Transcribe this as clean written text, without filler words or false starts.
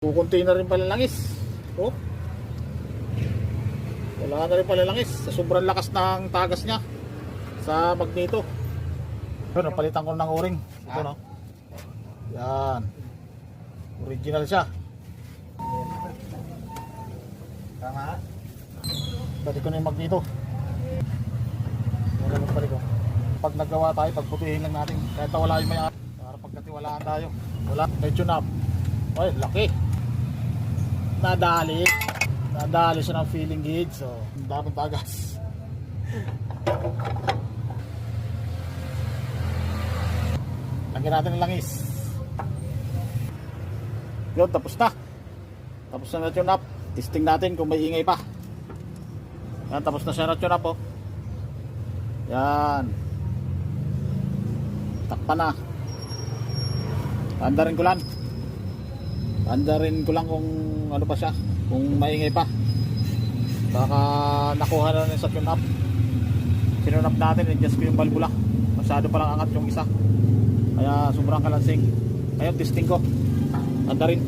Kukunti na rin pala langis. Oh. Wala na rin pala langis. Sa sobrang lakas ng tagas niya sa magneto. Ito, napalitan ko ng o-ring. Ito, no? Yan. Original siya. Tama. Balik ko na yung magneto. Wala mo balik ko. Pag nagawa tayo, pagputihin lang natin. Kahit na wala yung may ari. Para pagkatiwalaan tayo. Wala. May tune up. Ay, laki. Nadali siya ng feeling gauge. So, ang daming tagas. Lagyan natin ng langis. Yun, tapos na. Tapos na tune up. Testing natin kung may ingay pa. Yan, tapos na siya na tune up, oh. Yan. Takpan na. Andarin ko lang kung ano pa siya, kung maingay pa. Baka nakuha na rin sa tune up. Sinune up natin, adjust ko yung valvula. Masyado palang angat yung isa, kaya sobrang kalansing. Ngayon testing ko. Andarin.